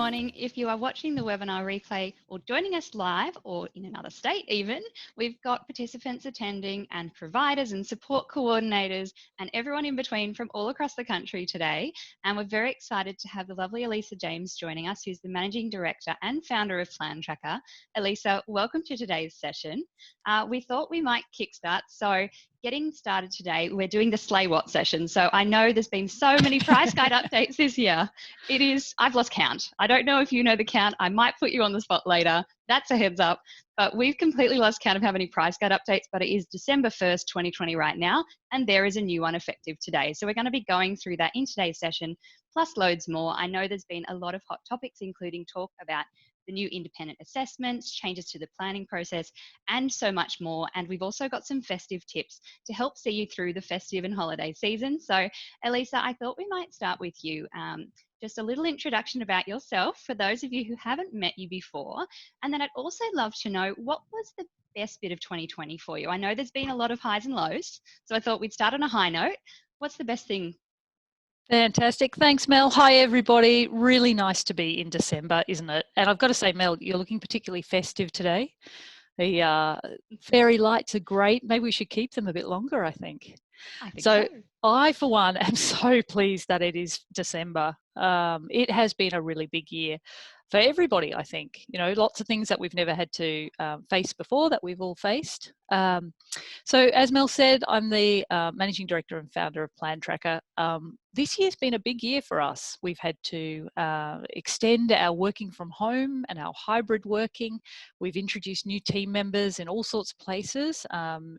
morning. If you are watching the webinar replay or joining us live or in another state even, we've got participants attending and providers and support coordinators and everyone in between from all across the country today. And we're very excited to have the lovely Elisa James joining us, who's the Managing Director and founder of Plan Tracker. Elisa, welcome to today's session. We thought we might kickstart. So getting started today, we're doing the Slay What session. So I know there's been so many price guide updates this year. I've lost count. I don't know if you know the count. I might put you on the spot later. That's a heads up. But we've completely lost count of how many price guide updates, but it is December 1st, 2020 right now, and there is a new one effective today. So we're going to be going through that in today's session, plus loads more. I know there's been a lot of hot topics, including talk about the new independent assessments, changes to the planning process, and so much more. And we've also got some festive tips to help see you through the festive and holiday season. So Elisa, I thought we might start with you. Just a little introduction about yourself for those of you who haven't met you before. And then I'd also love to know, what was the best bit of 2020 for you? I know there's been a lot of highs and lows, so I thought we'd start on a high note. What's the best thing? Fantastic. Thanks, Mel. Hi, everybody. Really nice to be in December, isn't it? And I've got to say, Mel, you're looking particularly festive today. The fairy lights are great. Maybe we should keep them a bit longer, I think. I think so. I, for one, am so pleased that it is December. It has been a really big year for everybody, I think. You know, lots of things that we've never had to face before that we've all faced. So as Mel said, I'm the Managing Director and founder of Plan Tracker. This year's been a big year for us. We've had to extend our working from home and our hybrid working. We've introduced new team members in all sorts of places,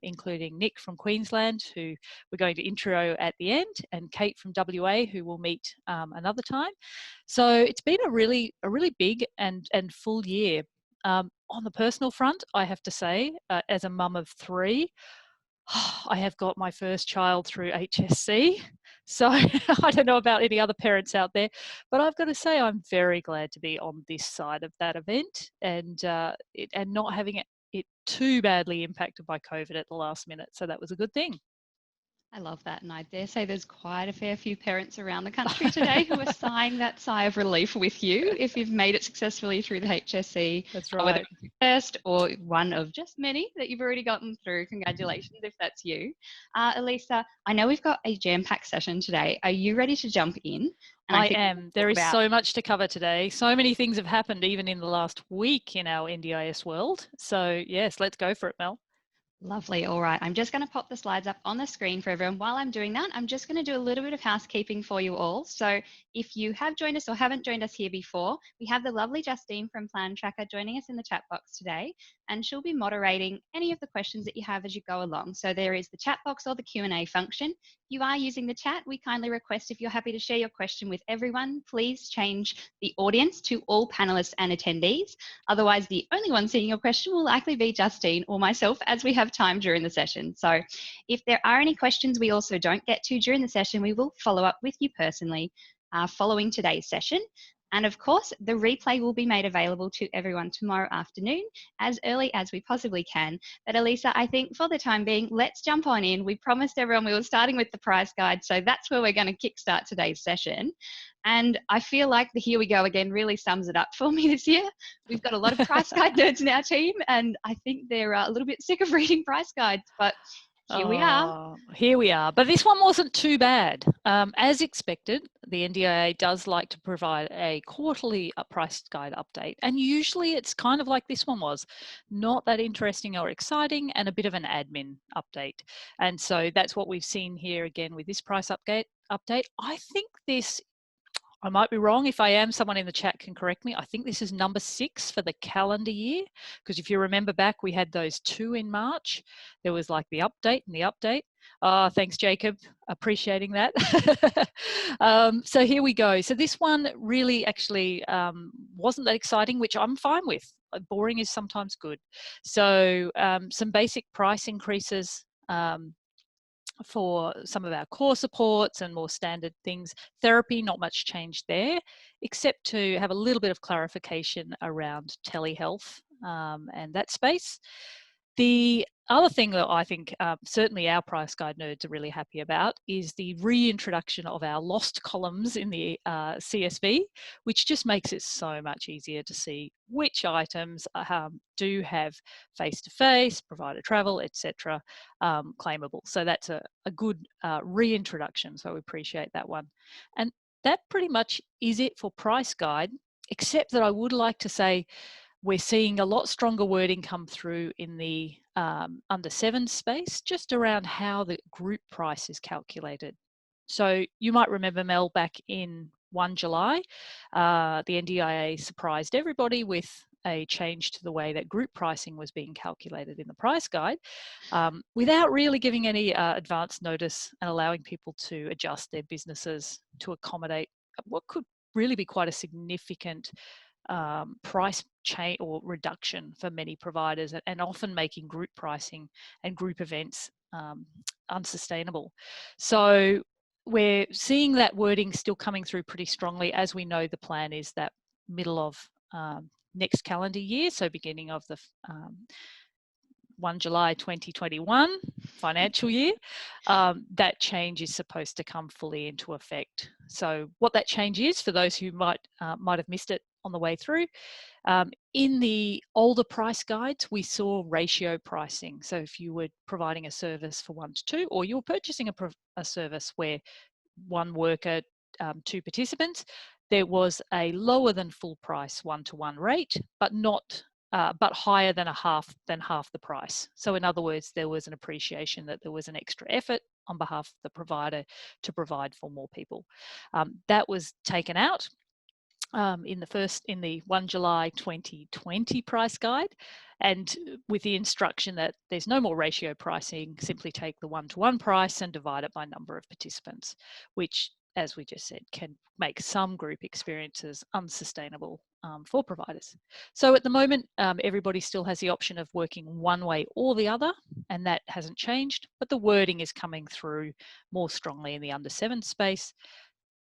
including Nick from Queensland, who we're going to intro at the end, and Kate from WA, who we'll meet another time. So it's been a really big and full year. On the personal front, I have to say, as a mum of 3, I have got my first child through HSC. So I don't know about any other parents out there, but I've got to say I'm very glad to be on this side of that event and not having it too badly impacted by COVID at the last minute. So that was a good thing. I love that, and I dare say there's quite a fair few parents around the country today who are sighing that sigh of relief with you if you've made it successfully through the HSC. That's right. Whether it's first or one of just many that you've already gotten through. Congratulations if that's you. Elisa, I know we've got a jam-packed session today. Are you ready to jump in? And I am. There is so much to cover today. So many things have happened even in the last week in our NDIS world. So yes, let's go for it, Mel. Lovely. All right. I'm just going to pop the slides up on the screen for everyone. While I'm doing that, I'm just going to do a little bit of housekeeping for you all. So if you have joined us or haven't joined us here before, we have the lovely Justine from Plan Tracker joining us in the chat box today, and she'll be moderating any of the questions that you have as you go along. So there is the chat box or the Q&A function. If you are using the chat, we kindly request, if you're happy to share your question with everyone, please change the audience to all panelists and attendees. Otherwise, the only one seeing your question will likely be Justine or myself, as we have time during the session. So if there are any questions we also don't get to during the session, we will follow up with you personally following today's session. And of course, the replay will be made available to everyone tomorrow afternoon, as early as we possibly can. But Elisa, I think for the time being, let's jump on in. We promised everyone we were starting with the price guide, so that's where we're going to kickstart today's session. And I feel like the Here We Go Again really sums it up for me this year. We've got a lot of price guide nerds in our team, and I think they're a little bit sick of reading price guides, but here we are. Here we are. But this one wasn't too bad. As expected, the NDIA does like to provide a quarterly price guide update. And usually it's kind of like this one was. Not that interesting or exciting, and a bit of an admin update. And so that's what we've seen here again with this price update. I think this, I might be wrong. If I am, someone in the chat can correct me. I think this is number 6 for the calendar year, because if you remember back, we had those 2 in March. There was like the update and the update. Thanks, Jacob. Appreciating that. So here we go. So this one really actually wasn't that exciting, which I'm fine with. Boring is sometimes good. So some basic price increases for some of our core supports and more standard things. Therapy, not much change there, except to have a little bit of clarification around telehealth and that space. The other thing that I think certainly our price guide nerds are really happy about is the reintroduction of our lost columns in the CSV, which just makes it so much easier to see which items do have face-to-face, provider travel, etc. Claimable. So that's a good reintroduction, so we appreciate that one. And that pretty much is it for price guide, except that I would like to say we're seeing a lot stronger wording come through in the under 7 space, just around how the group price is calculated. So you might remember, Mel, back in 1 July, the NDIA surprised everybody with a change to the way that group pricing was being calculated in the price guide, without really giving any advance notice and allowing people to adjust their businesses to accommodate what could really be quite a significant price change or reduction for many providers, and often making group pricing and group events unsustainable. So we're seeing that wording still coming through pretty strongly. As we know, the plan is that middle of next calendar year, so beginning of the 1 July 2021 financial year, that change is supposed to come fully into effect. So what that change is, for those who might have missed it on the way through, in the older price guides, we saw ratio pricing. So if you were providing a service for 1 to 2, or you're purchasing a service where 1 worker, 2 participants, there was a lower than full price 1-to-1 rate, but not but higher than half the price. So in other words, there was an appreciation that there was an extra effort on behalf of the provider to provide for more people. That was taken out in the 1 July 2020 price guide, and with the instruction that there's no more ratio pricing, simply take the 1-to-1 price and divide it by number of participants, which, as we just said, can make some group experiences unsustainable for providers. So at the moment, everybody still has the option of working one way or the other, and that hasn't changed, but the wording is coming through more strongly in the under 7 space,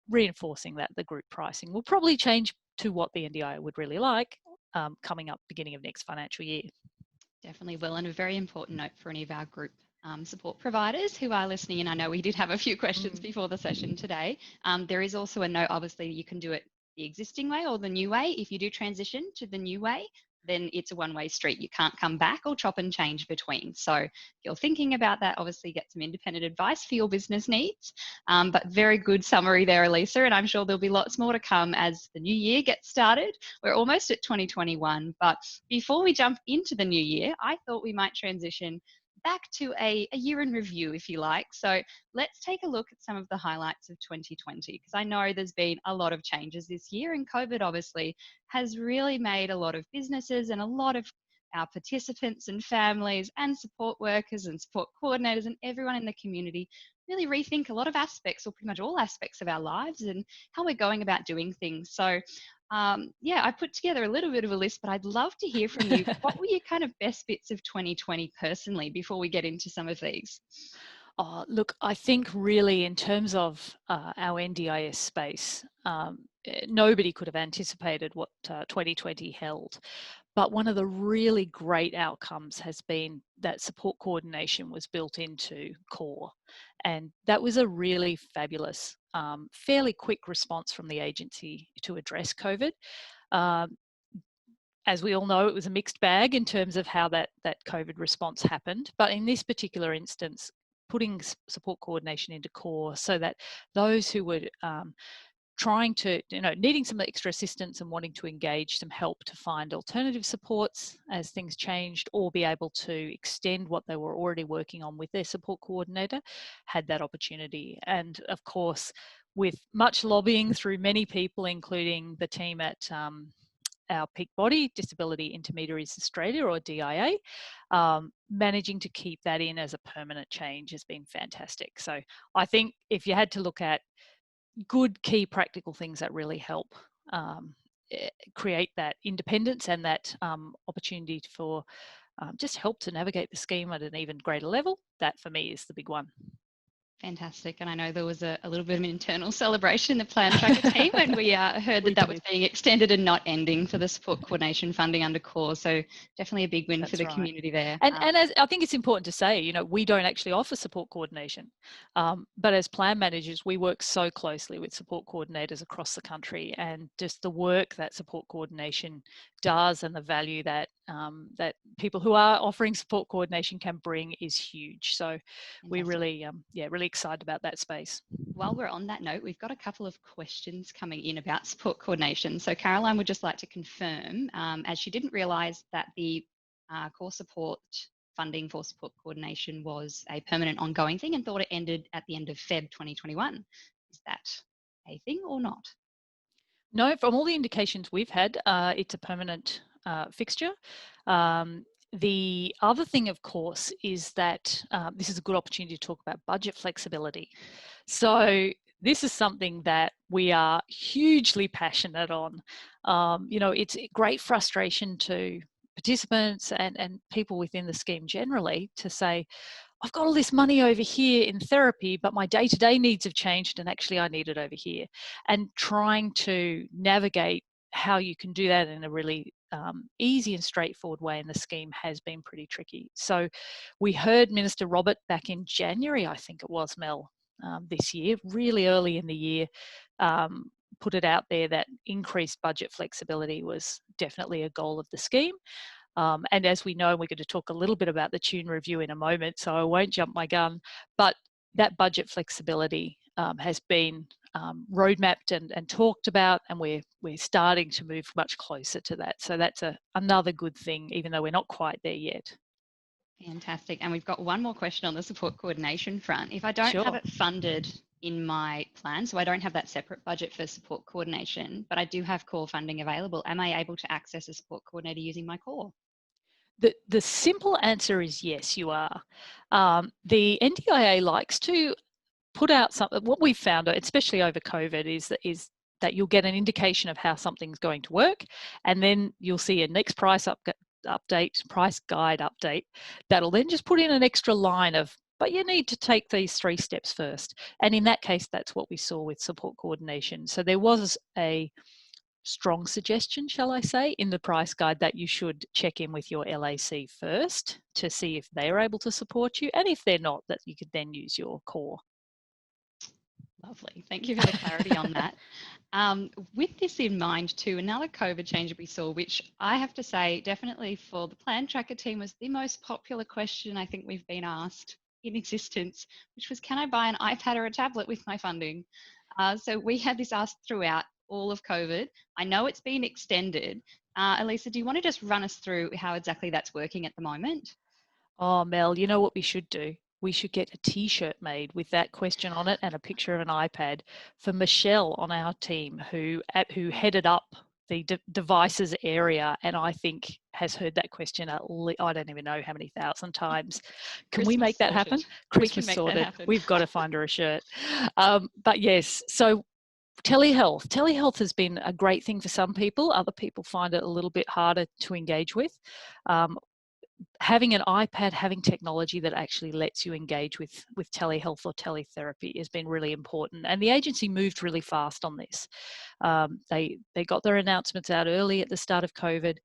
reinforcing that the group pricing will probably change to what the NDIA would really like coming up beginning of next financial year. Definitely will, and a very important note for any of our group support providers who are listening. And I know we did have a few questions before the session today. There is also a note, obviously you can do it the existing way or the new way. If you do transition to the new way, then it's a one-way street. You can't come back or chop and change between. So if you're thinking about that, obviously get some independent advice for your business needs. But very good summary there, Elisa, and I'm sure there'll be lots more to come as the new year gets started. We're almost at 2021, but before we jump into the new year, I thought we might transition back to a year in review, if you like. So let's take a look at some of the highlights of 2020, because I know there's been a lot of changes this year, and COVID obviously has really made a lot of businesses and a lot of our participants and families and support workers and support coordinators and everyone in the community really rethink a lot of aspects, or pretty much all aspects of our lives and how we're going about doing things. So yeah, I put together a little bit of a list, but I'd love to hear from you. What were your kind of best bits of 2020 personally before we get into some of these? Oh, look, I think really in terms of our NDIS space, nobody could have anticipated what 2020 held. But one of the really great outcomes has been that support coordination was built into core. And that was a really fabulous, fairly quick response from the agency to address COVID. As we all know, it was a mixed bag in terms of how that COVID response happened. But in this particular instance, putting support coordination into core so that those who were trying to, needing some extra assistance and wanting to engage some help to find alternative supports as things changed, or be able to extend what they were already working on with their support coordinator, had that opportunity. And of course, with much lobbying through many people, including the team at our peak body, Disability Intermediaries Australia, or DIA, managing to keep that in as a permanent change has been fantastic. So I think if you had to look at good key practical things that really help create that independence and that opportunity for just help to navigate the scheme at an even greater level, that for me is the big one. Fantastic. And I know there was a little bit of an internal celebration in the Plan Tracker team when we heard that was being extended and not ending for the support coordination funding under core. So definitely a big win for the community there. And as I think it's important to say, you know, we don't actually offer support coordination, but as plan managers, we work so closely with support coordinators across the country, and just the work that support coordination does and the value that that people who are offering support coordination can bring is huge. So we're really, really excited about that space. While we're on that note, we've got a couple of questions coming in about support coordination. So Caroline would just like to confirm, as she didn't realise that the core support funding for support coordination was a permanent ongoing thing and thought it ended at the end of Feb 2021. Is that a thing or not? No, from all the indications we've had, it's a permanent fixture. The other thing, of course, is that this is a good opportunity to talk about budget flexibility. So this is something that we are hugely passionate on. You know, it's great frustration to participants and people within the scheme generally to say, I've got all this money over here in therapy, but my day-to-day needs have changed and actually I need it over here. And trying to navigate how you can do that in a really easy and straightforward way in the scheme has been pretty tricky. So we heard Minister Robert back in January, I think it was, Mel, this year, really early in the year, put it out there that increased budget flexibility was definitely a goal of the scheme. And as we know, we're going to talk a little bit about the Tune review in a moment, so I won't jump my gun, but that budget flexibility has been roadmapped and talked about, and we're starting to move much closer to that. So that's another good thing, even though we're not quite there yet. Fantastic. And we've got one more question on the support coordination front. If I don't have it funded in my plan, so I don't have that separate budget for support coordination, but I do have core funding available, am I able to access a support coordinator using my core? The simple answer is yes, you are. The NDIA likes to put out something. What we've found, especially over COVID, is that you'll get an indication of how something's going to work, and then you'll see a next price guide update that'll then just put in an extra line of, but you need to take these 3 steps first. And in that case, that's what we saw with support coordination. So there was a strong suggestion, shall I say, in the price guide that you should check in with your LAC first to see if they're able to support you, and if they're not, that you could then use your core. Lovely. Thank you for the clarity on that. With this in mind too, another COVID change we saw, which I have to say definitely for the Plan Tracker team was the most popular question I think we've been asked in existence, which was, can I buy an iPad or a tablet with my funding? So we had this asked throughout all of COVID. I know it's been extended. Elisa, do you want to just run us through how exactly that's working at the moment? Oh, Mel, you know what we should do? We should get a t-shirt made with that question on it and a picture of an iPad for Michelle on our team, who headed up the devices area, and I think has heard that question I don't even know how many thousand times. Can we make that happen? Christmas sorted. We've got to find her a shirt. But yes, so telehealth has been a great thing for some people. Other people find it a little bit harder to engage with. Having an iPad, having technology that actually lets you engage with telehealth or teletherapy has been really important. And the agency moved really fast on this. They got their announcements out early at the start of COVID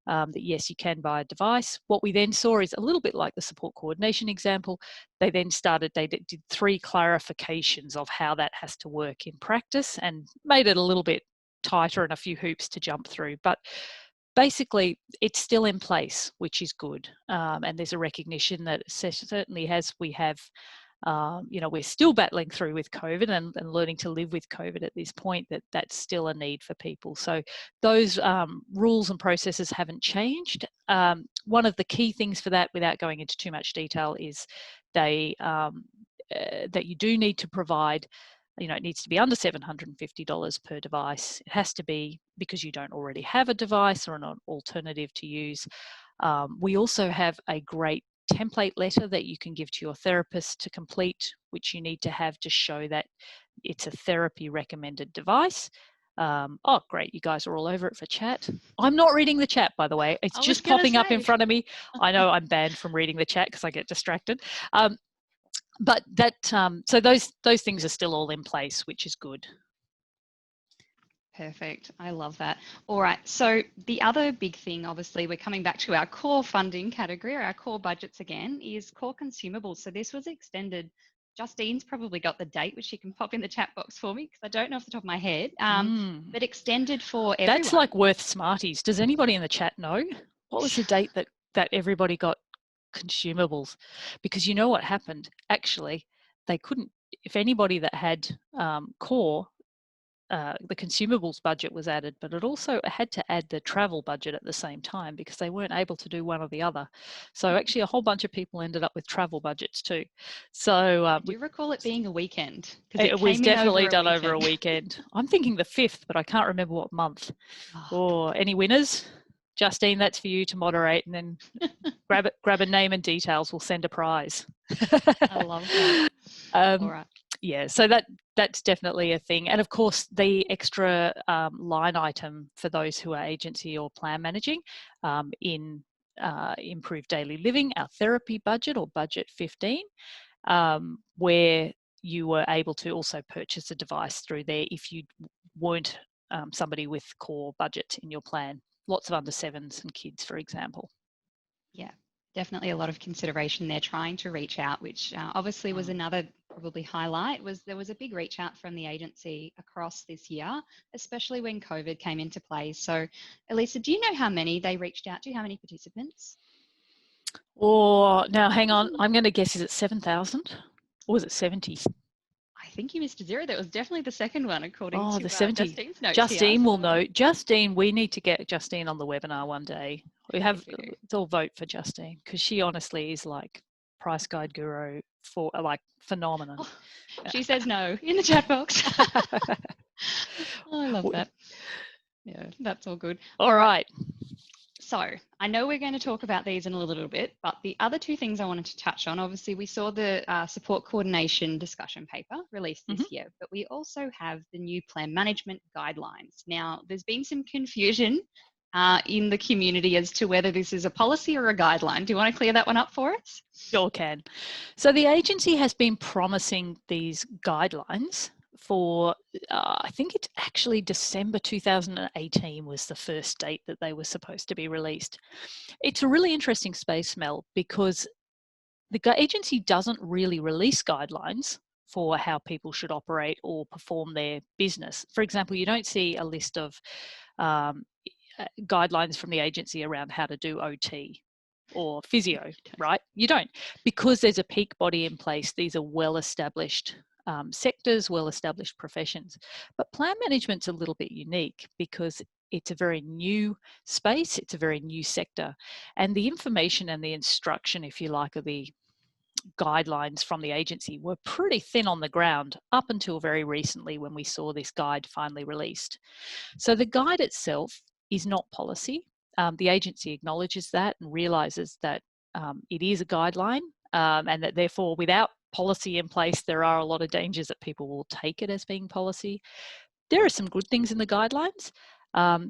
that yes, you can buy a device. What we then saw is a little bit like the support coordination example. They then did 3 clarifications of how that has to work in practice and made it a little bit tighter and a few hoops to jump through. But basically, it's still in place, which is good. And there's a recognition that certainly we're still battling through with COVID and learning to live with COVID at this point, that's still a need for people. So those rules and processes haven't changed. One of the key things for that, without going into too much detail, is that you do need to provide, it needs to be under $750 per device. It has to be because you don't already have a device or an alternative to use. We also have a great template letter that you can give to your therapist to complete, which you need to have to show that it's a therapy recommended device. Oh, great. You guys are all over it for chat. I'm not reading the chat, by the way. It's just popping up in front of me. I know I'm banned from reading the chat because I get distracted. But that so those things are still all in place, which is good. Perfect. I love that. All right. So the other big thing, obviously, we're coming back to our core funding category, or our core budgets again, is core consumables. So this was extended. Justine's probably got the date, which she can pop in the chat box for me, because I don't know off the top of my head, but extended for everyone. That's like worth Smarties. Does anybody in the chat know? What was the date that everybody got consumables? Because you know what happened? Actually, they couldn't, if anybody that had core, the consumables budget was added, but it also had to add the travel budget at the same time because they weren't able to do one or the other. So actually a whole bunch of people ended up with travel budgets too. So I do recall it being a weekend. it was definitely done over a weekend. I'm thinking the 5th, but I can't remember what month. Or any winners? Justine, that's for you to moderate, and then grab a name and details. We'll send a prize. I love that. All right. Yeah, so that's definitely a thing. And of course, the extra line item for those who are agency or plan managing in improved daily living, our therapy budget, or budget 15, where you were able to also purchase a device through there if you weren't somebody with core budget in your plan. Lots of under 7s and kids, for example. Yeah, definitely a lot of consideration there, trying to reach out, which obviously was another probably highlight. There was a big reach out from the agency across this year, especially when COVID came into play. So Elisa, do you know how many they reached out to? How many participants? Or now hang on, I'm going to guess, is it 7,000 or was it 70? I think you missed a zero. That was definitely the second one, according to the 70. Justine's notes. Justine here. will know. Justine, we need to get Justine on the webinar one day. Let's all vote for Justine, because she honestly is like price guide guru for like phenomenon. Oh, she says no in the chat box. I love that. Yeah, that's all good. All right. So I know we're going to talk about these in a little bit, but the other two things I wanted to touch on, obviously we saw the support coordination discussion paper released this year, but we also have the new plan management guidelines. Now, there's been some confusion in the community as to whether this is a policy or a guideline. Do you want to clear that one up for us? Sure can. So the agency has been promising these guidelines for, I think it's actually December 2018 was the first date that they were supposed to be released. It's a really interesting space, Mel, because the agency doesn't really release guidelines for how people should operate or perform their business. For example, you don't see a list of guidelines from the agency around how to do OT or physio, right? You don't, because there's a peak body in place. These are well-established sectors, well-established professions. But plan management's a little bit unique because it's a very new space, it's a very new sector. And the information and the instruction, if you like, of the guidelines from the agency were pretty thin on the ground up until very recently when we saw this guide finally released. So the guide itself is not policy. The agency acknowledges that and realises that it is a guideline and that therefore without policy in place, there are a lot of dangers that people will take it as being policy. There are some good things in the guidelines.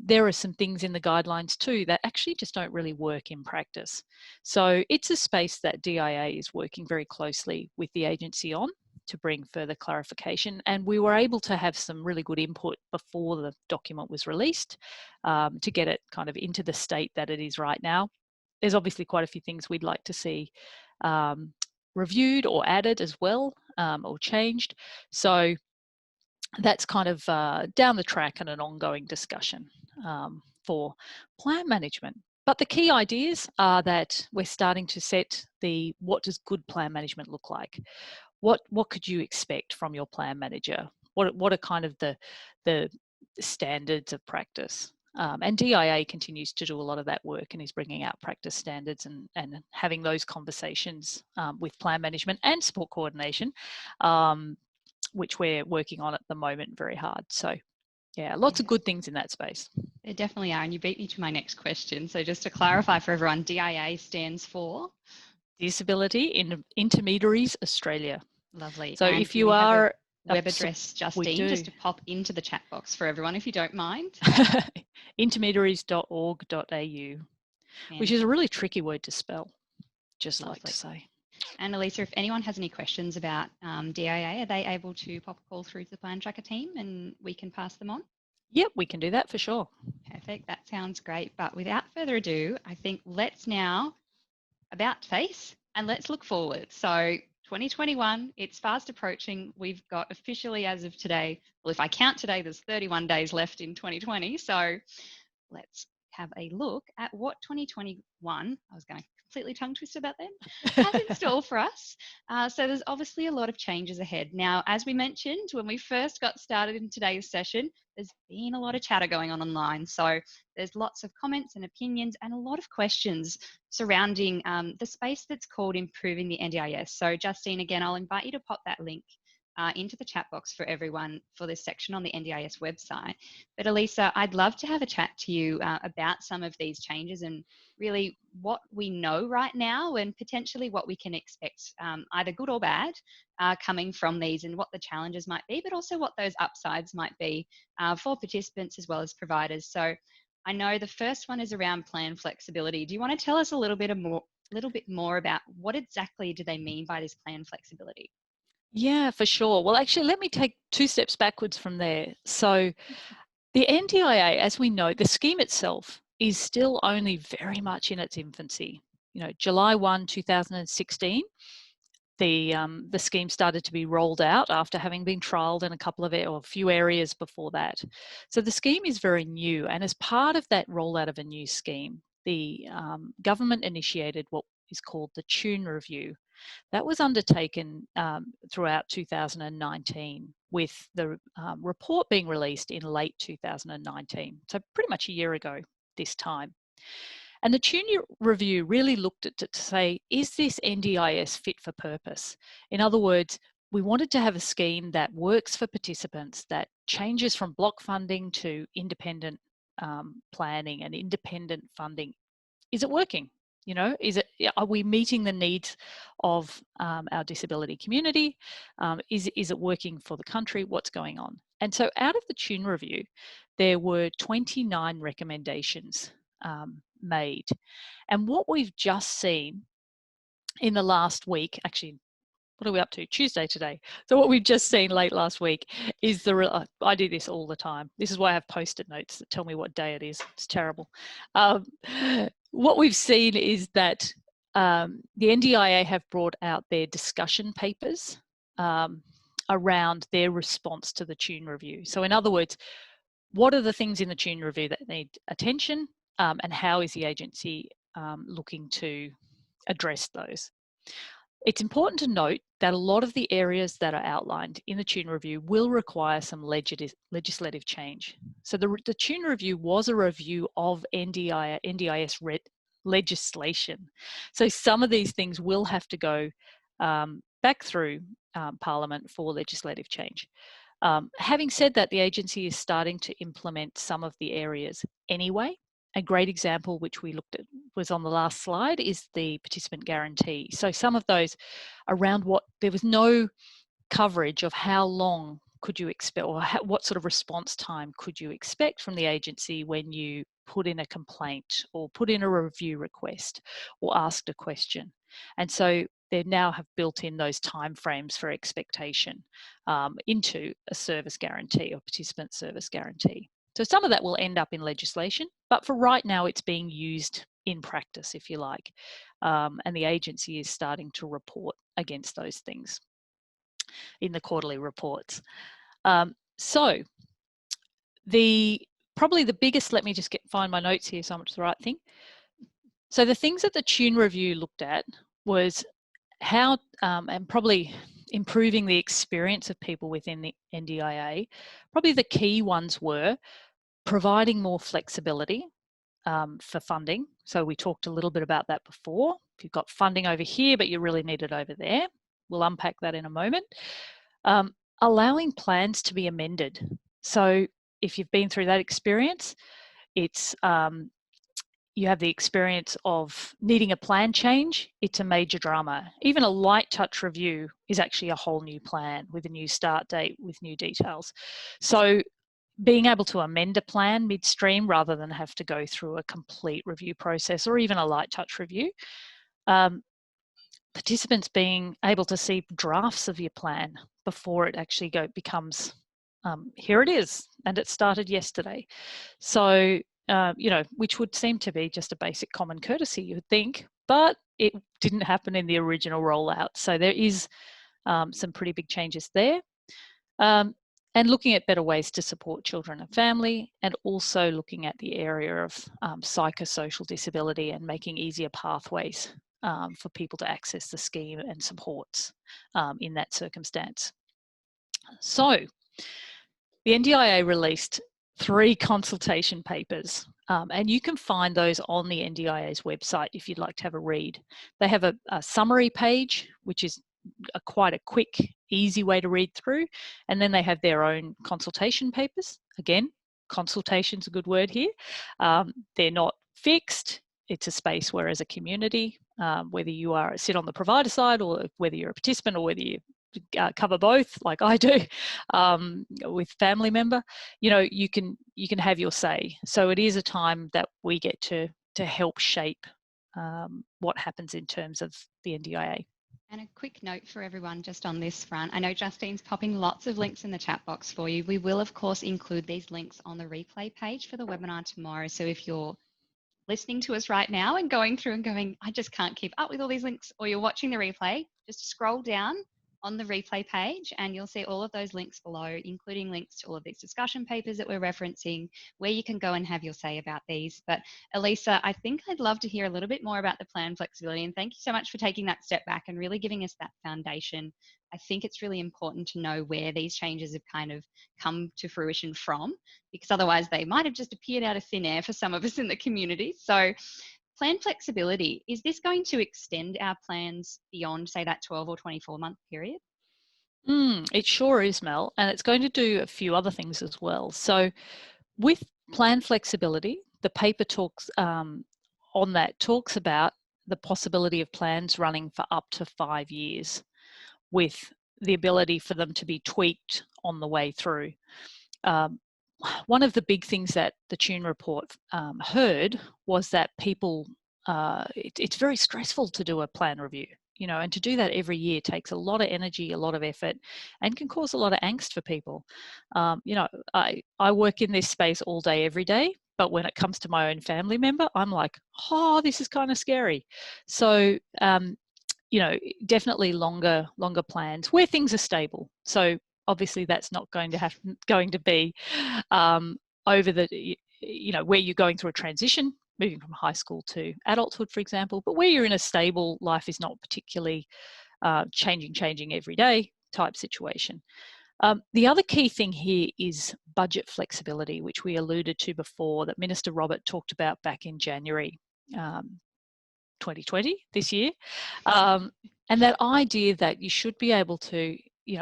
There are some things in the guidelines too that actually just don't really work in practice. So it's a space that DIA is working very closely with the agency on to bring further clarification. And we were able to have some really good input before the document was released to get it kind of into the state that it is right now. There's obviously quite a few things we'd like to see reviewed or added as well, or changed. So that's kind of down the track and an ongoing discussion for plan management. But the key ideas are that we're starting to set what does good plan management look like? What could you expect from your plan manager? What are kind of the standards of practice? And DIA continues to do a lot of that work and is bringing out practice standards and having those conversations with plan management and support coordination, which we're working on at the moment very hard. So yeah, lots of good things in that space. There definitely are. And you beat me to my next question. So just to clarify for everyone, DIA stands for? Disability Intermediaries Australia. Lovely. So and if you are web address, Justine, just to pop into the chat box for everyone, if you don't mind. intermediaries.org.au, which is a really tricky word to spell, just like to say. And Elisa, if anyone has any questions about DIA, are they able to pop a call through to the Plan Tracker team and we can pass them on? Yep, we can do that for sure. Perfect. That sounds great. But without further ado, I think let's now about face and let's look forward. So 2021, it's fast approaching. We've got officially as of today, well, if I count today, there's 31 days left in 2020. So let's have a look at what 2021, I was going to completely tongue twist about then, has in store for us. So there's obviously a lot of changes ahead. Now, as we mentioned, when we first got started in today's session, there's been a lot of chatter going on online. So there's lots of comments and opinions and a lot of questions surrounding the space that's called improving the NDIS. So Justine, again, I'll invite you to pop that link into the chat box for everyone for this section on the NDIS website. But Elisa, I'd love to have a chat to you about some of these changes and really what we know right now and potentially what we can expect, either good or bad, coming from these and what the challenges might be, but also what those upsides might be for participants as well as providers. So I know the first one is around plan flexibility. Do you want to tell us a little bit more about what exactly do they mean by this plan flexibility? Yeah, for sure. Well, actually, let me take 2 steps backwards from there. So the NDIA, as we know, the scheme itself is still only very much in its infancy. You know, July 2016, the scheme started to be rolled out after having been trialled in a few areas before that. So the scheme is very new, and as part of that rollout of a new scheme, the government initiated what is called the Tune review. That was undertaken throughout 2019, with the report being released in late 2019, so pretty much a year ago this time. And the Tune review really looked at it to say, is this NDIS fit for purpose? In other words, we wanted to have a scheme that works for participants, that changes from block funding to independent planning and independent funding. Is it working? You know, are we meeting the needs of our disability community? Is it working for the country? What's going on? And so out of the Tune review, there were 29 recommendations made. And what we've just seen in the last week, actually, what are we up to? Tuesday today. So what we've just seen late last week is I do this all the time. This is why I have post-it notes that tell me what day it is. It's terrible. What we've seen is that the NDIA have brought out their discussion papers around their response to the Tune review. So in other words, what are the things in the Tune review that need attention, and how is the agency looking to address those? It's important to note that a lot of the areas that are outlined in the Tune review will require some legislative change. So the Tune review was a review of NDIS legislation. So some of these things will have to go back through Parliament for legislative change. Having said that, the agency is starting to implement some of the areas anyway. A great example, which we looked at, was on the last slide, is the participant guarantee. So some of those around there was no coverage of how long could you expect, or what sort of response time could you expect from the agency when you put in a complaint or put in a review request or asked a question. And so they now have built in those timeframes for expectation into a service guarantee or participant service guarantee. So some of that will end up in legislation, but for right now it's being used in practice, if you like, and the agency is starting to report against those things in the quarterly reports. So probably the biggest, let me just find my notes here so I'm to the right thing. So the things that the Tune review looked at was how, and probably improving the experience of people within the NDIA. Probably the key ones were providing more flexibility for funding. So we talked a little bit about that before. If you've got funding over here, but you really need it over there, we'll unpack that in a moment. Allowing plans to be amended. So if you've been through that experience, it's you have the experience of needing a plan change, it's a major drama. Even a light touch review is actually a whole new plan with a new start date, with new details. So being able to amend a plan midstream rather than have to go through a complete review process or even a light touch review. participants being able to see drafts of your plan before it actually becomes, here it is, and it started yesterday. So, which would seem to be just a basic common courtesy, you would think, but it didn't happen in the original rollout. So there is some pretty big changes there. And looking at better ways to support children and family, and also looking at the area of psychosocial disability and making easier pathways for people to access the scheme and supports in that circumstance. So the NDIA released 3 consultation papers, and you can find those on the NDIA's website if you'd like to have a read. They have a summary page, which is quite a quick, easy way to read through, and then they have their own consultation papers. Again, consultation's a good word here. They're not fixed. It's a space where, as a community, whether you sit on the provider side, or whether you're a participant, or whether you cover both, like I do, with family member, you can have your say. So it is a time that we get to help shape what happens in terms of the NDIA. And a quick note for everyone just on this front. I know Justine's popping lots of links in the chat box for you. We will, of course, include these links on the replay page for the webinar tomorrow. So if you're listening to us right now and going through and going, I just can't keep up with all these links, or you're watching the replay, just scroll down on the replay page and you'll see all of those links below, including links to all of these discussion papers that we're referencing, where you can go and have your say about these. But Elisa, I think I'd love to hear a little bit more about the plan flexibility, and thank you so much for taking that step back and really giving us that foundation. I think it's really important to know where these changes have kind of come to fruition from, because otherwise they might have just appeared out of thin air for some of us in the community. So plan flexibility, is this going to extend our plans beyond, say, that 12 or 24-month period? It sure is, Mel, and it's going to do a few other things as well. So with plan flexibility, the paper talks talks about the possibility of plans running for up to 5 years, with the ability for them to be tweaked on the way through. One of the big things that the Tune report heard was that people, it's very stressful to do a plan review, and to do that every year takes a lot of energy, a lot of effort, and can cause a lot of angst for people. I work in this space all day, every day, but when it comes to my own family member, I'm like, oh, this is kind of scary. So, definitely longer plans where things are stable. So obviously that's not going to be over the, where you're going through a transition, moving from high school to adulthood, for example, but where you're in a stable, life is not particularly changing every day type situation. The other key thing here is budget flexibility, which we alluded to before, that Minister Robert talked about back in January 2020, this year. And that idea that you should be able to,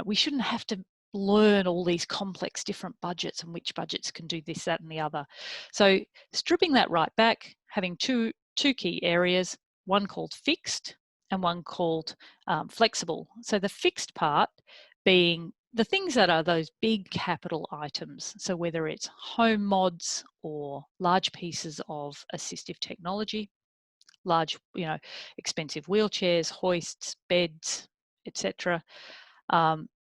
we shouldn't have to learn all these complex different budgets and which budgets can do this, that, and the other. So stripping that right back, having two key areas, one called fixed and one called flexible. So the fixed part being the things that are those big capital items. So whether it's home mods or large pieces of assistive technology, large, expensive wheelchairs, hoists, beds, etc.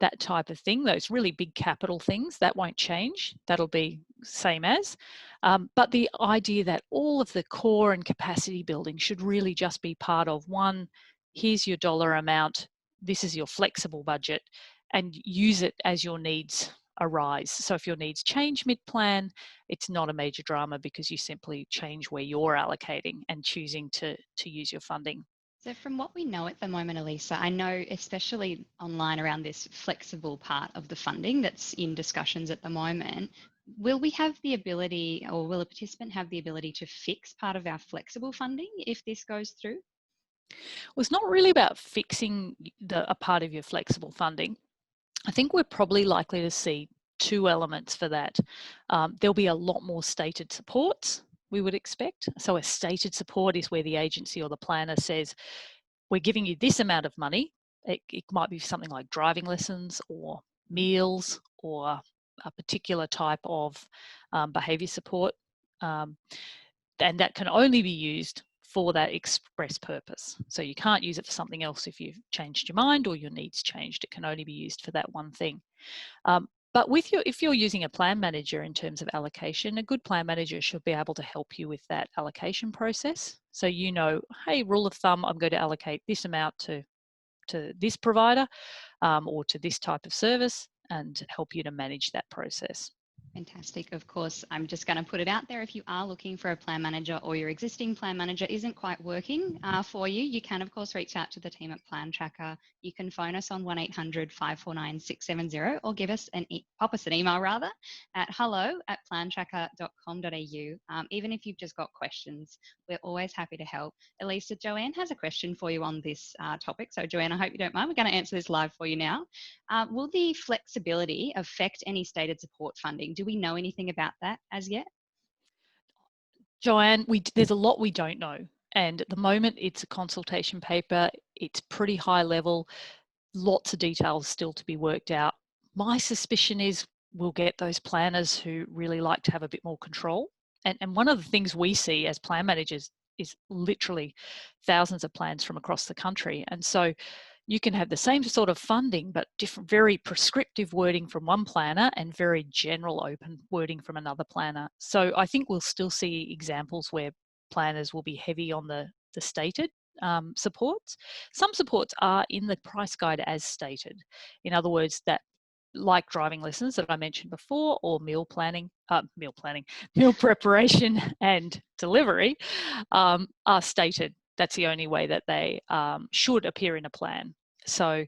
That type of thing, those really big capital things, that won't change. That'll be same as. But the idea that all of the core and capacity building should really just be part of one, here's your dollar amount, this is your flexible budget, and use it as your needs arise. So if your needs change mid-plan, it's not a major drama, because you simply change where you're allocating and choosing to use your funding. So from what we know at the moment, Elisa, I know especially online around this flexible part of the funding that's in discussions at the moment, will we have the ability, or will a participant have the ability to fix part of our flexible funding if this goes through? Well, it's not really about fixing a part of your flexible funding. I think we're probably likely to see two elements for that. There'll be a lot more stated supports, we would expect. So a stated support is where the agency or the planner says, we're giving you this amount of money. It might be something like driving lessons or meals or a particular type of behaviour support. And that can only be used for that express purpose. So you can't use it for something else if you've changed your mind or your needs changed. It can only be used for that one thing. But if you're using a plan manager in terms of allocation, a good plan manager should be able to help you with that allocation process. So you know, hey, rule of thumb, I'm going to allocate this amount to this provider or to this type of service, and help you to manage that process. Fantastic. Of course, I'm just going to put it out there. If you are looking for a plan manager or your existing plan manager isn't quite working for you, you can, of course, reach out to the team at Plan Tracker. You can phone us on 1-800-549-670 or pop us an email rather at hello@plantracker.com.au. Even if you've just got questions, we're always happy to help. Elisa, Joanne has a question for you on this topic. So Joanne, I hope you don't mind. We're going to answer this live for you now. Will the flexibility affect any stated support funding? Do we know anything about that as yet? Joanne, there's a lot we don't know. And at the moment, it's a consultation paper. It's pretty high level. Lots of details still to be worked out. My suspicion is we'll get those planners who really like to have a bit more control. And one of the things we see as plan managers is literally thousands of plans from across the country. And so you can have the same sort of funding, but different, very prescriptive wording from one planner and very general open wording from another planner. So I think we'll still see examples where planners will be heavy on the stated supports. Some supports are in the price guide as stated. In other words, that like driving lessons that I mentioned before, or meal preparation and delivery are stated. That's the only way that they should appear in a plan. So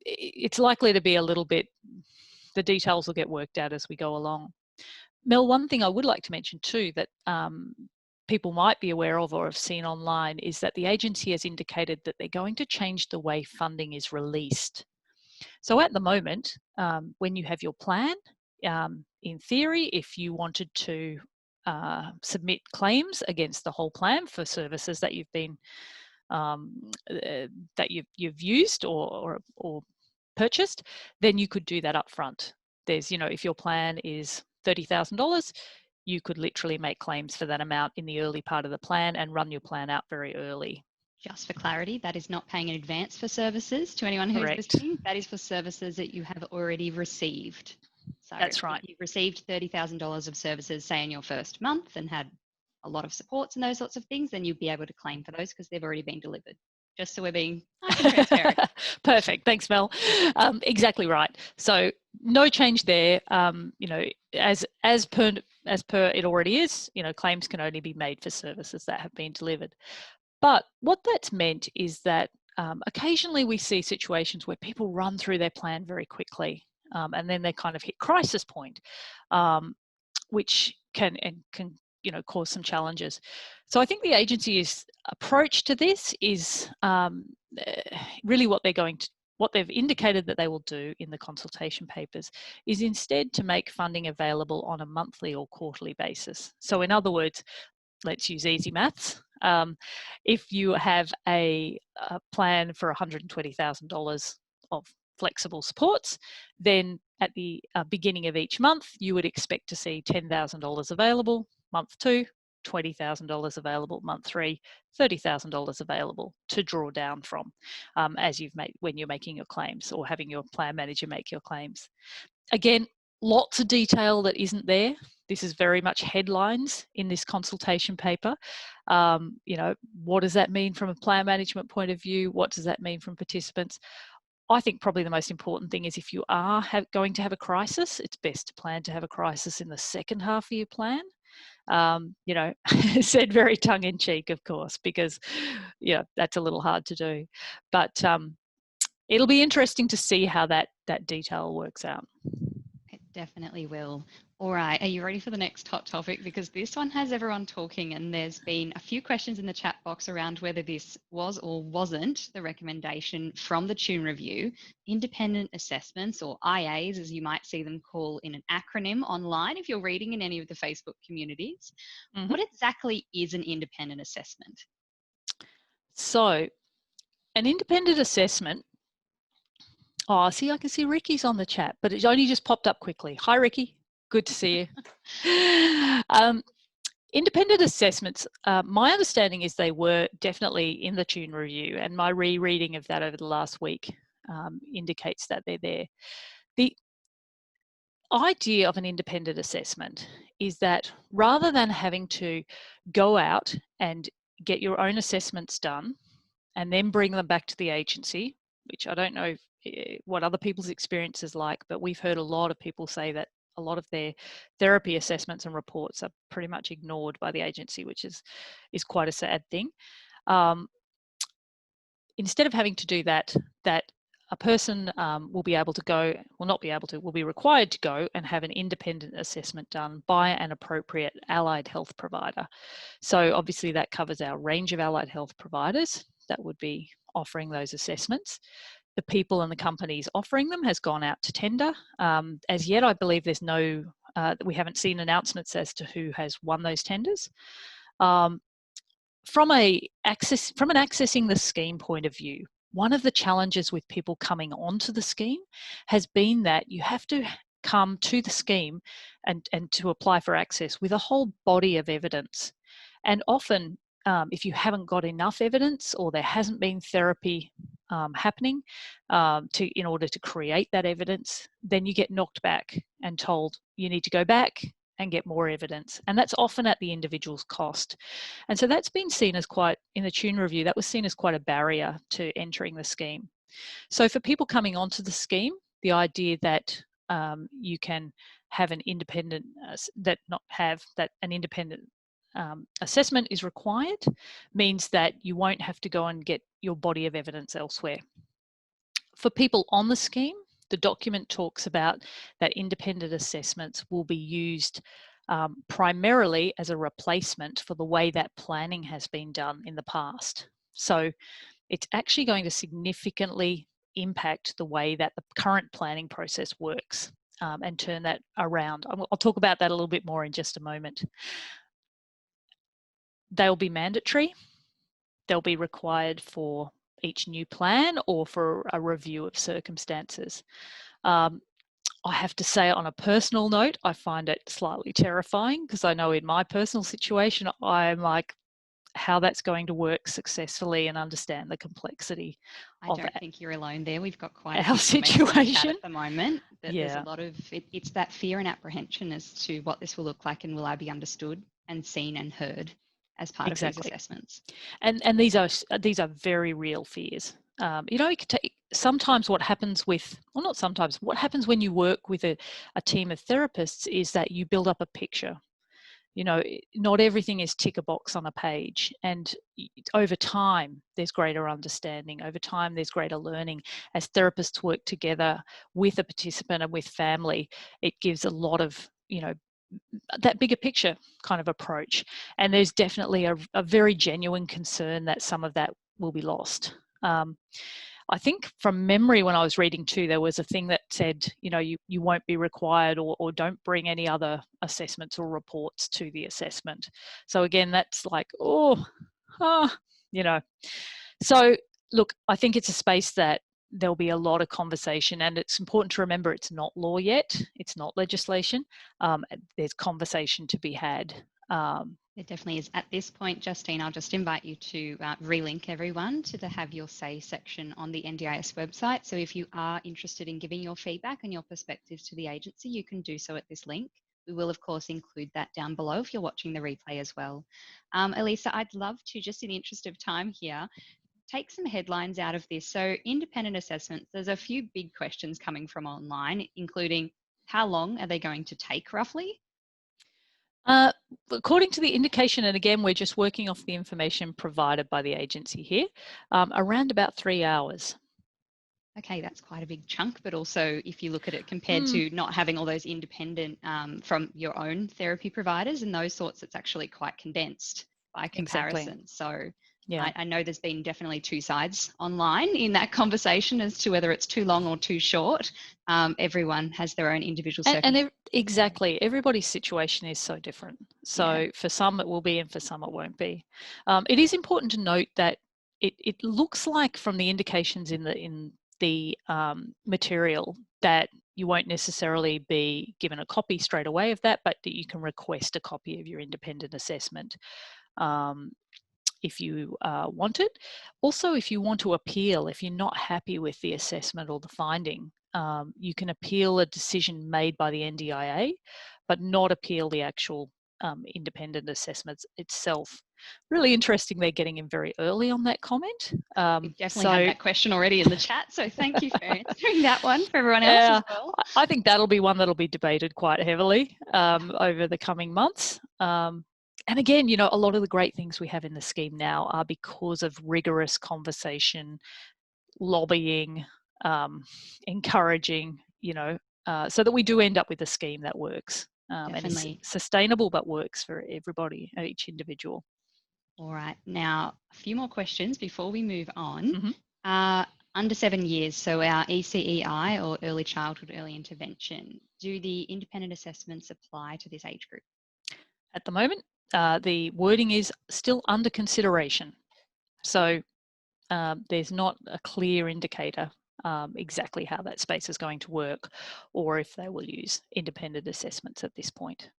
it's likely to be a little bit, the details will get worked out as we go along. Mel, one thing I would like to mention too that people might be aware of or have seen online is that the agency has indicated that they're going to change the way funding is released. So at the moment, when you have your plan, in theory, if you wanted to submit claims against the whole plan for services that you've been that you've used or purchased, then you could do that up front. There's, if your plan is $30,000, you could literally make claims for that amount in the early part of the plan and run your plan out very early. Just for clarity, that is not paying in advance for services to anyone who's listening. That is for services that you have already received. So that's right. If you've received $30,000 of services, say in your first month, and had a lot of supports and those sorts of things, then you'd be able to claim for those because they've already been delivered. Just so we're being nice and transparent. Perfect. Thanks, Mel. Exactly right. So no change there. As per it already is, claims can only be made for services that have been delivered. But what that's meant is that occasionally we see situations where people run through their plan very quickly, and then they kind of hit crisis point, which can cause some challenges. So I think the agency's approach to this is really what they've indicated that they will do in the consultation papers is instead to make funding available on a monthly or quarterly basis. So in other words, let's use easy maths. If you have a plan for $120,000 of flexible supports, then at the beginning of each month, you would expect to see $10,000 available, month 2, $20,000 available, month 3, $30,000 available to draw down from when you're making your claims or having your plan manager make your claims. Again, lots of detail that isn't there. This is very much headlines in this consultation paper. What does that mean from a plan management point of view? What does that mean from participants? I think probably the most important thing is if you are going to have a crisis, it's best to plan to have a crisis in the second half of your plan. Said very tongue-in-cheek, of course, because that's a little hard to do. But it'll be interesting to see how that detail works out. It definitely will. All right, are you ready for the next hot topic? Because this one has everyone talking, and there's been a few questions in the chat box around whether this was or wasn't the recommendation from the Tune review. Independent assessments, or IAs as you might see them called in an acronym online if you're reading in any of the Facebook communities. Mm-hmm. What exactly is an independent assessment? So an independent assessment, I can see Ricky's on the chat, but it only just popped up quickly. Hi, Ricky. Good to see you. Independent assessments, my understanding is they were definitely in the Tune review, and my rereading of that over the last week indicates that they're there. The idea of an independent assessment is that rather than having to go out and get your own assessments done and then bring them back to the agency, which I don't know what other people's experience is like, but we've heard a lot of people say that a lot of their therapy assessments and reports are pretty much ignored by the agency, which is quite a sad thing. Instead of having to do that, a person will be able to go, will not be able to, will be required to go and have an independent assessment done by an appropriate allied health provider. So obviously that covers our range of allied health providers that would be offering those assessments. The people and the companies offering them has gone out to tender. As yet, I believe there's no, we haven't seen announcements as to who has won those tenders. From an accessing the scheme point of view, one of the challenges with people coming onto the scheme has been that you have to come to the scheme and to apply for access with a whole body of evidence. And often, if you haven't got enough evidence or there hasn't been therapy happening in order to create that evidence, then you get knocked back and told you need to go back and get more evidence. And that's often at the individual's cost. And so that's been seen as quite, in the Tune review, that was seen as quite a barrier to entering the scheme. So for people coming onto the scheme, the idea that you can have an independent, an independent assessment is required means that you won't have to go and get your body of evidence elsewhere. For people on the scheme, the document talks about that independent assessments will be used primarily as a replacement for the way that planning has been done in the past. So it's actually going to significantly impact the way that the current planning process works and turn that around. I'll talk about that a little bit more in just a moment. They'll be mandatory. They'll be required for each new plan or for a review of circumstances. I have to say, on a personal note, I find it slightly terrifying because I know in my personal situation, I'm like, how that's going to work successfully and understand the complexity of that. I don't think you're alone there. We've got quite our a situation at the moment. That yeah. There's a lot of, it's that fear and apprehension as to what this will look like and will I be understood and seen and heard as part of these assessments. And these are very real fears. You know, sometimes what happens with, well, not sometimes, what happens when you work with a team of therapists is that you build up a picture. You know, not everything is tick a box on a page. And over time, there's greater understanding. Over time, there's greater learning. As therapists work together with a participant and with family, it gives a lot of, you know, that bigger picture kind of approach. And there's definitely a very genuine concern that some of that will be lost. I think from memory, when I was reading too, there was a thing that said, you know, you won't be required or don't bring any other assessments or reports to the assessment. So again, that's like, you know. So look, I think it's a space that there'll be a lot of conversation, and it's important to remember it's not law yet. It's not legislation. There's conversation to be had. It definitely is. At this point, Justine, I'll just invite you to relink everyone to the Have Your Say section on the NDIS website. So if you are interested in giving your feedback and your perspectives to the agency, you can do so at this link. We will, of course, include that down below if you're watching the replay as well. Elisa, I'd love to, just in the interest of time here, take some headlines out of this. So independent assessments, there's a few big questions coming from online, including how long are they going to take roughly? According to the indication, and again, we're just working off the information provided by the agency here, around about 3 hours. Okay, that's quite a big chunk, but also if you look at it compared to not having all those independent from your own therapy providers and those sorts, it's actually quite condensed by comparison. Exactly. So yeah. I know there's been definitely two sides online in that conversation as to whether it's too long or too short. Everyone has their own individual circumstances. Exactly. Everybody's situation is so different. So for some it will be and for some it won't be. It is important to note that it looks like from the indications in the material that you won't necessarily be given a copy straight away of that, but that you can request a copy of your independent assessment if you want it. Also, if you want to appeal, if you're not happy with the assessment or the finding, you can appeal a decision made by the NDIA, but not appeal the actual independent assessments itself. Really interesting they're getting in very early on that comment. We've definitely had that question already in the chat, so thank you for answering that one for everyone else as well. I think that'll be one that'll be debated quite heavily over the coming months. And again, you know, a lot of the great things we have in the scheme now are because of rigorous conversation, lobbying, encouraging, you know, so that we do end up with a scheme that works and is sustainable but works for everybody, each individual. All right, now a few more questions before we move on. Under 7 years, so our ECEI or Early Childhood Early Intervention, do the independent assessments apply to this age group? At the moment, the wording is still under consideration. So there's not a clear indicator exactly how that space is going to work or if they will use independent assessments at this point.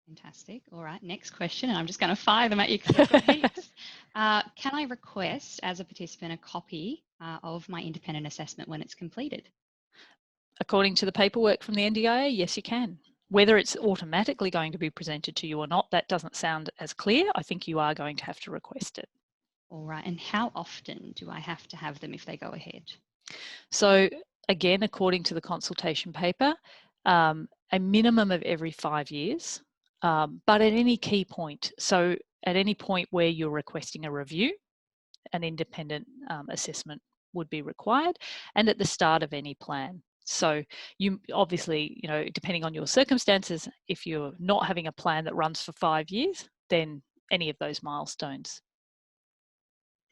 Fantastic. All right, next question, and I'm just going to fire them at you because I've got heaps. Can I request as a participant a copy of my independent assessment when it's completed? According to the paperwork from the NDIA, yes, you can. Whether it's automatically going to be presented to you or not, that doesn't sound as clear. I think you are going to have to request it. All right, and how often do I have to have them if they go ahead? So again, according to the consultation paper, a minimum of every 5 years, but at any key point. So at any point where you're requesting a review, an independent assessment would be required, and at the start of any plan. So you obviously, you know, depending on your circumstances, if you're not having a plan that runs for 5 years, then any of those milestones.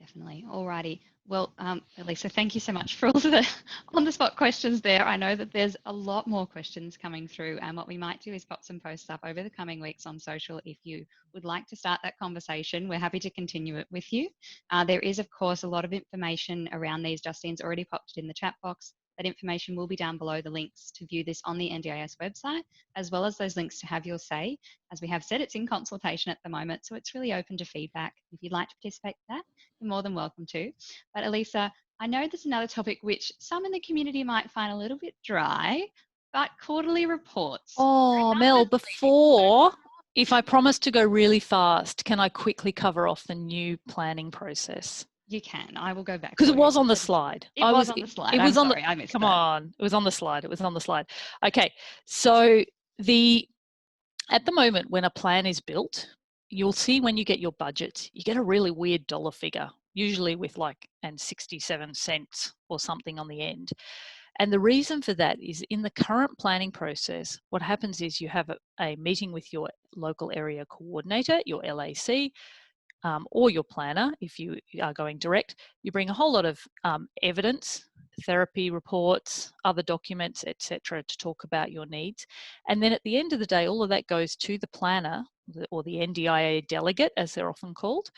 Definitely. Alrighty. Well, Elisa, thank you so much for all of the on-the-spot questions there. I know that there's a lot more questions coming through, and what we might do is pop some posts up over the coming weeks on social. If you would like to start that conversation, we're happy to continue it with you. There is, of course, a lot of information around these. Justine's already popped it in the chat box. That information will be down below, the links to view this on the NDIS website, as well as those links to have your say. As we have said, it's in consultation at the moment, so it's really open to feedback. If you'd like to participate in that, you're more than welcome to. But Elisa, I know there's another topic which some in the community might find a little bit dry, but quarterly reports. Oh, Mel, before, if I promise to go really fast, can I quickly cover off the new planning process? You can. I will go back. Because it was on the slide. It was on the slide. I'm sorry, I missed that. Come on. It was on the slide. It was on the slide. Okay. So at the moment when a plan is built, you'll see when you get your budget, you get a really weird dollar figure, usually with and 67 cents or something on the end. And the reason for that is in the current planning process, what happens is you have a meeting with your local area coordinator, your LAC, or your planner. If you are going direct, you bring a whole lot of evidence, therapy reports, other documents, etc., to talk about your needs. And then at the end of the day, all of that goes to the planner or the NDIA delegate, as they're often called,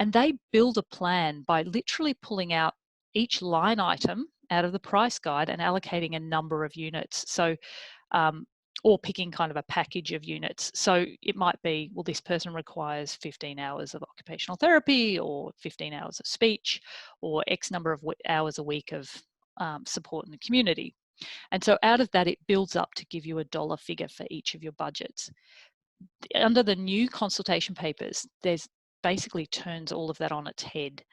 and they build a plan by literally pulling out each line item out of the price guide and allocating a number of units. So or picking kind of a package of units. So it might be, well, this person requires 15 hours of occupational therapy or 15 hours of speech or X number of hours a week of support in the community. And so out of that, it builds up to give you a dollar figure for each of your budgets. Under the new consultation papers, there's basically turns all of that on its head.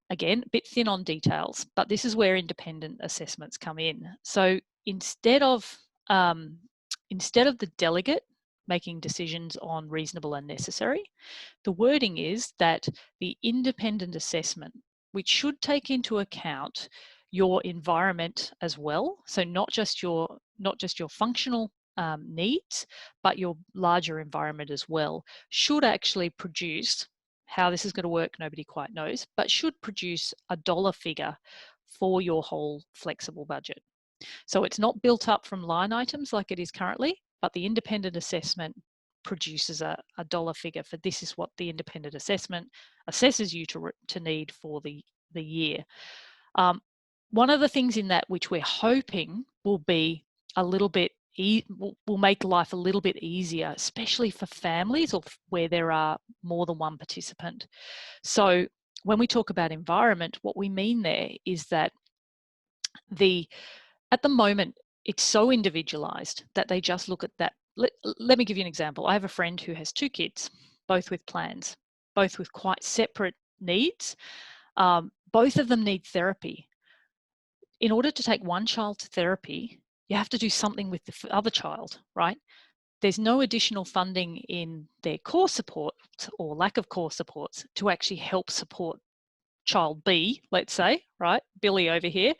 Again, a bit thin on details, but this is where independent assessments come in. So instead of the delegate making decisions on reasonable and necessary, the wording is that the independent assessment, which should take into account your environment as well, so not just your functional needs, but your larger environment as well, should actually produce, how this is going to work, nobody quite knows, but should produce a dollar figure for your whole flexible budget. So it's not built up from line items like it is currently, but the independent assessment produces a dollar figure for this is what the independent assessment assesses you to need for the year. One of the things in that which we're hoping will be a little bit will make life a little bit easier, especially for families or where there are more than one participant. So when we talk about environment, what we mean there is that at the moment, it's so individualized that they just look at that. Let me give you an example. I have a friend who has 2 kids, both with plans, both with quite separate needs. Both of them need therapy. In order to take one child to therapy, you have to do something with the other child, right? There's no additional funding in their core support or lack of core supports to actually help support child B, let's say, right? Billy over here.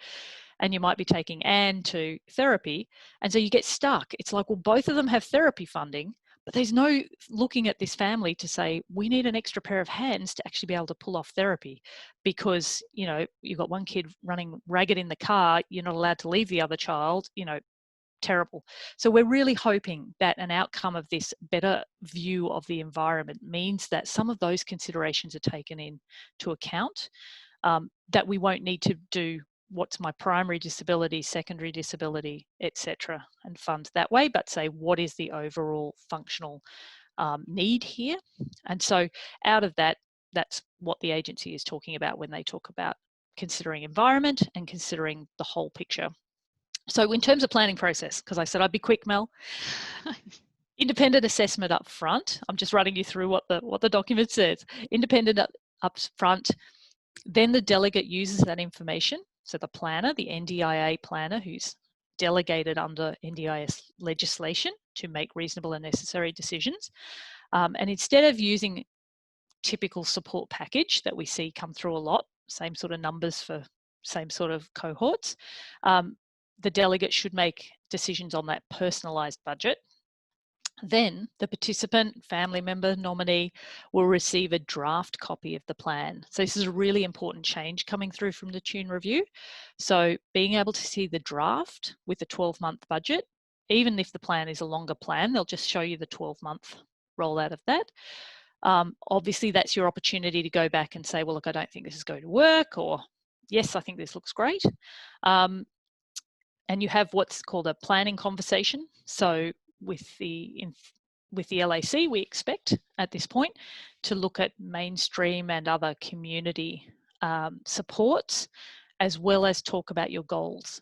And you might be taking Anne to therapy. And so you get stuck. It's like, well, both of them have therapy funding, but there's no looking at this family to say, we need an extra pair of hands to actually be able to pull off therapy because, you know, you've got one kid running ragged in the car, you're not allowed to leave the other child, you know, terrible. So we're really hoping that an outcome of this better view of the environment means that some of those considerations are taken into account, that we won't need to do what's my primary disability, secondary disability, etc., and fund that way, but say what is the overall functional need here. And so out of that, that's what the agency is talking about when they talk about considering environment and considering the whole picture. So in terms of planning process, because I said I'd be quick, Mel, independent assessment up front. I'm just running you through what the document says. Independent up front, then the delegate uses that information. So the planner, the NDIA planner, who's delegated under NDIS legislation to make reasonable and necessary decisions. And instead of using typical support package that we see come through a lot, same sort of numbers for same sort of cohorts, the delegate should make decisions on that personalised budget. Then the participant, family member, nominee will receive a draft copy of the plan. So this is a really important change coming through from the Tune review. So being able to see the draft with a 12-month budget, even if the plan is a longer plan, they'll just show you the 12-month rollout of that. Obviously, that's your opportunity to go back and say, well, look, I don't think this is going to work, or yes, I think this looks great. And you have what's called a planning conversation. So with the LAC, we expect at this point to look at mainstream and other community supports, as well as talk about your goals.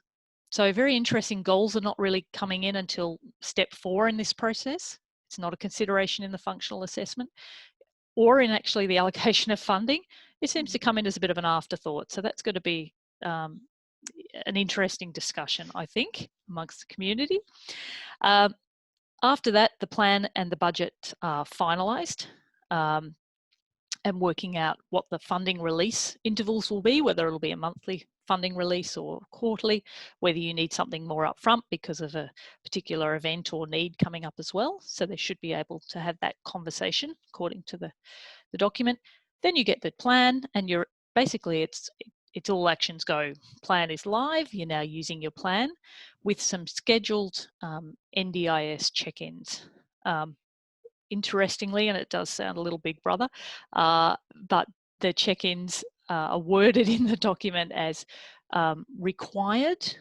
So very interesting, goals are not really coming in until step 4 in this process. It's not a consideration in the functional assessment or in actually the allocation of funding. It seems to come in as a bit of an afterthought. So that's going to be an interesting discussion, I think, amongst the community. After that, the plan and the budget are finalised, and working out what the funding release intervals will be, whether it'll be a monthly funding release or quarterly, whether you need something more upfront because of a particular event or need coming up as well. So they should be able to have that conversation according to the document. Then you get the plan, and you're basically it's all actions go. Plan is live. You're now using your plan with some scheduled NDIS check-ins. Interestingly, and it does sound a little big brother, but the check-ins are worded in the document as required.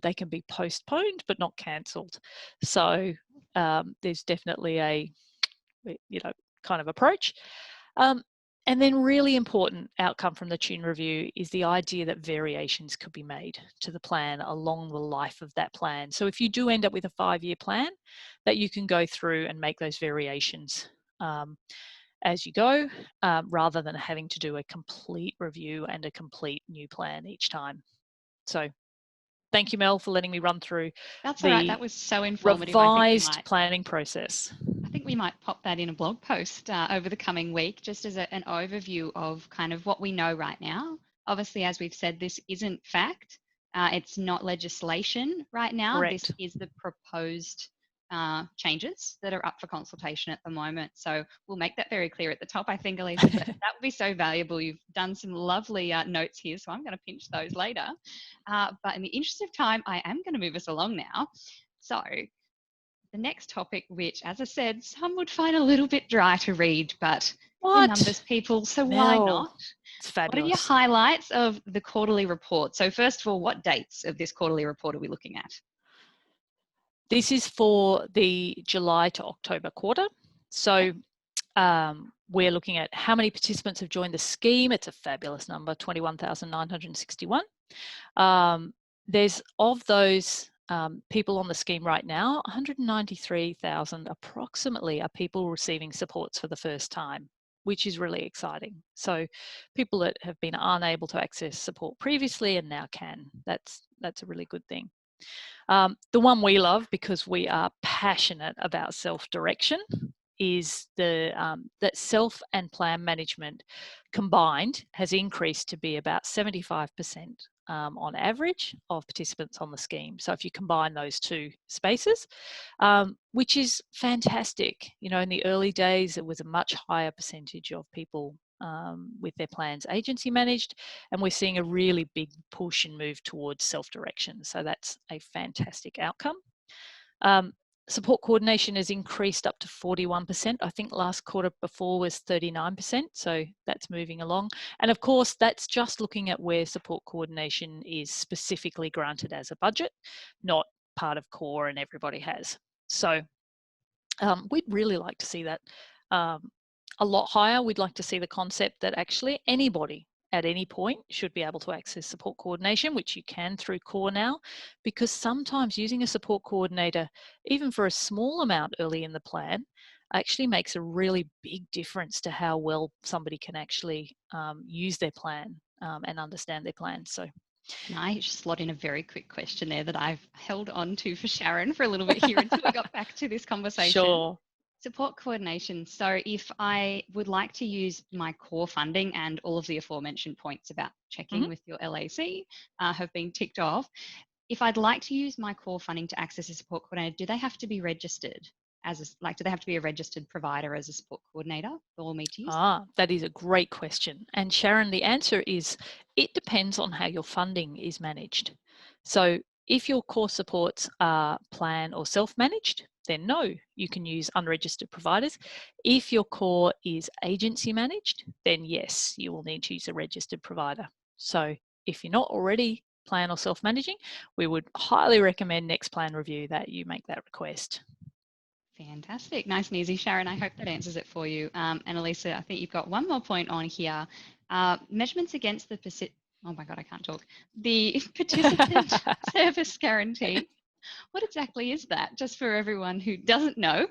They can be postponed but not cancelled. So there's definitely a kind of approach. And then really important outcome from the Tune review is the idea that variations could be made to the plan along the life of that plan. So if you do end up with a 5-year plan, that you can go through and make those variations as you go, rather than having to do a complete review and a complete new plan each time. So thank you, Mel, for letting me run through That's all right. That was so informative. revised planning process. I think we might pop that in a blog post over the coming week, just as an overview of kind of what we know right now. Obviously, as we've said, this isn't fact. It's not legislation right now. Correct. This is the proposed changes that are up for consultation at the moment. So we'll make that very clear at the top, I think, Elisa. But that would be so valuable. You've done some lovely notes here, so I'm going to pinch those later. But in the interest of time, I am going to move us along now. So the next topic, which, as I said, some would find a little bit dry to read, but we're numbers people, so why not? It's fabulous. What are your highlights of the quarterly report? So first of all, what dates of this quarterly report are we looking at? This is for the July to October quarter. So we're looking at how many participants have joined the scheme. It's a fabulous number, 21,961. There's, of those people on the scheme right now, 193,000 approximately are people receiving supports for the first time, which is really exciting. So people that have been unable to access support previously and now can. That's a really good thing. The one we love, because we are passionate about self-direction, is that self and plan management combined has increased to be about 75% on average of participants on the scheme. So if you combine those two spaces, which is fantastic. You know, in the early days, it was a much higher percentage of people with their plans agency managed, and we're seeing a really big push and move towards self-direction. So that's a fantastic outcome. Support coordination has increased up to 41%. I think last quarter before was 39%, so that's moving along. And of course, that's just looking at where support coordination is specifically granted as a budget, not part of core and everybody has. So we'd really like to see that a lot higher. We'd like to see the concept that actually anybody at any point should be able to access support coordination, which you can through core now, because sometimes using a support coordinator, even for a small amount early in the plan, actually makes a really big difference to how well somebody can actually use their plan and understand their plan. So can I slot in a very quick question there that I've held on to for Sharon for a little bit here until we got back to this conversation? Sure. Support coordination. So if I would like to use my core funding and all of the aforementioned points about checking with your LAC have been ticked off, if I'd like to use my core funding to access a support coordinator, do they have to be registered as do they have to be a registered provider as a support coordinator for me to use? That is a great question. And Sharon, the answer is it depends on how your funding is managed. So if your core supports are plan or self-managed, then no, you can use unregistered providers. If your core is agency managed, then yes, you will need to use a registered provider. So if you're not already plan or self-managing, we would highly recommend next plan review that you make that request. Fantastic. Nice and easy, Sharon. I hope that answers it for you. And Elisa, I think you've got one more point on here. Measurements against the oh my God, I can't talk. The participant service guarantee. What exactly is that? Just for everyone who doesn't know.